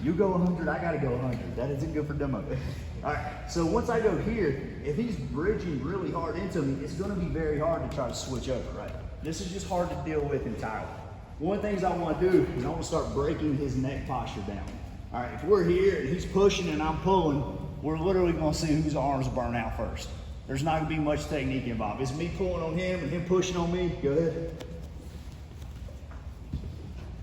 You go 100, I gotta go 100. That isn't good for demo. All right, so once I go here, if he's bridging really hard into me, it's gonna be very hard to try to switch over, right? This is just hard to deal with entirely. One of the things I wanna do is I wanna start breaking his neck posture down. All right, if we're here and he's pushing and I'm pulling, we're literally gonna see whose arms burn out first. There's not gonna be much technique involved. It's me pulling on him and him pushing on me. Go ahead.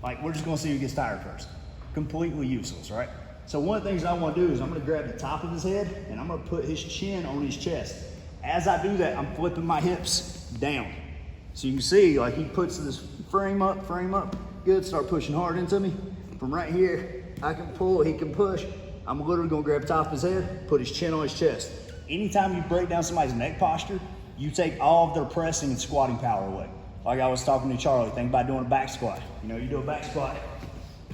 Like, we're just gonna see who gets tired first. Completely useless, right? So one of the things I wanna do is I'm gonna grab the top of his head and I'm gonna put his chin on his chest. As I do that, I'm flipping my hips down. So you can see, like, he puts this frame up, good, start pushing hard into me. From right here, I can pull, he can push. I'm literally gonna grab the top of his head, put his chin on his chest. Anytime you break down somebody's neck posture, you take all of their pressing and squatting power away. Like I was talking to Charlie, think about doing a back squat. You know, you do a back squat,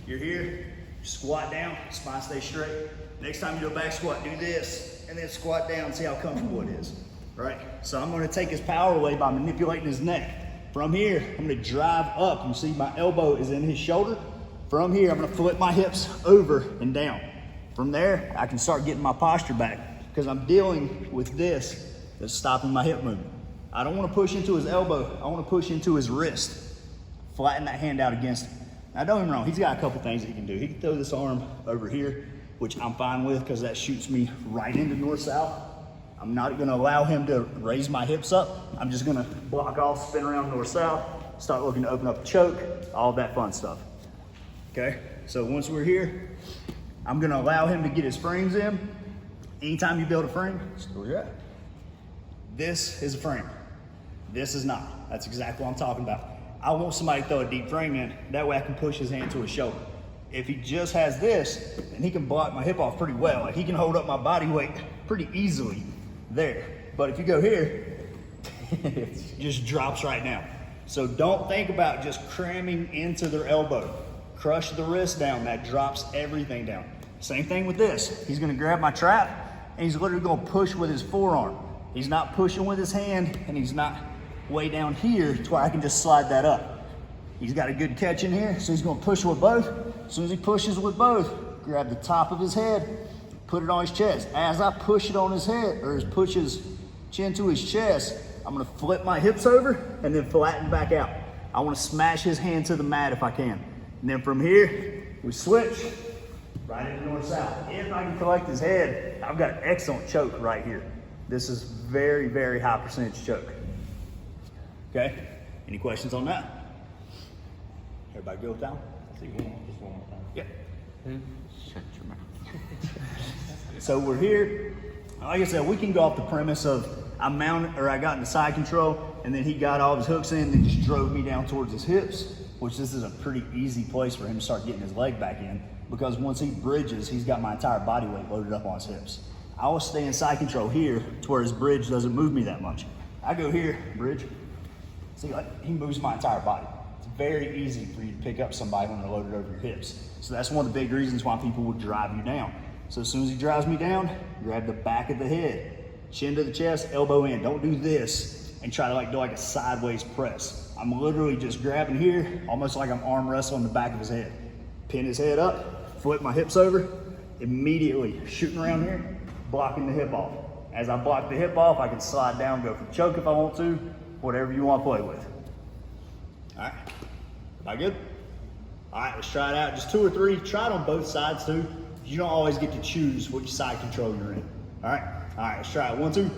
you're here, squat down, spine stays straight. Next time you do a back squat, do this, and then squat down, see how comfortable it is, right? So I'm gonna take his power away by manipulating his neck. From here, I'm gonna drive up. You see my elbow is in his shoulder. From here, I'm gonna flip my hips over and down. From there, I can start getting my posture back because I'm dealing with this that's stopping my hip movement. I don't wanna push into his elbow, I wanna push into his wrist. Flatten that hand out against him. Now don't get me wrong, he's got a couple things that he can do. He can throw this arm over here, which I'm fine with because that shoots me right into north-south. I'm not gonna allow him to raise my hips up. I'm just gonna block off, spin around north-south, start looking to open up a choke, all that fun stuff. Okay, so once we're here, I'm gonna allow him to get his frames in. Anytime you build a frame, just where you're at. This is a frame. This is not. That's exactly what I'm talking about. I want somebody to throw a deep frame in. That way I can push his hand to his shoulder. If he just has this, then he can block my hip off pretty well. Like, he can hold up my body weight pretty easily there. But if you go here, it just drops right now. So don't think about just cramming into their elbow. Crush the wrist down, that drops everything down. Same thing with this. He's gonna grab my trap and he's literally gonna push with his forearm. He's not pushing with his hand and he's not way down here to where I can just slide that up. He's got a good catch in here, so he's gonna push with both. As soon as he pushes with both, grab the top of his head, put it on his chest. As I push it on his head, or push his chin to his chest, I'm gonna flip my hips over and then flatten back out. I wanna smash his hand to the mat if I can. And then from here, we switch right into north-south. If I can collect his head, I've got an excellent choke right here. This is very, very high percentage choke. Okay, any questions on that? Everybody go with that one? Just one more time. Yeah. Shut your mouth. So we're here. Like I said, we can go off the premise of I got into side control and then he got all his hooks in and just drove me down towards his hips, which this is a pretty easy place for him to start getting his leg back in because once he bridges, he's got my entire body weight loaded up on his hips. I will stay in side control here to where his bridge doesn't move me that much. I go here, bridge. See, like, he moves my entire body. It's very easy for you to pick up somebody when they're loaded over your hips. So that's one of the big reasons why people would drive you down. So as soon as he drives me down, grab the back of the head, chin to the chest, elbow in. Don't do this and try to do like a sideways press. I'm literally just grabbing here, almost like I'm arm wrestling the back of his head. Pin his head up, flip my hips over, immediately shooting around here, blocking the hip off. As I block the hip off, I can slide down, go for choke if I want to, whatever you want to play with. All right, am I good? All right, let's try it out. Just 2 or 3. Try it on both sides too. You don't always get to choose which side control you're in. All right, let's try it. 1, 2.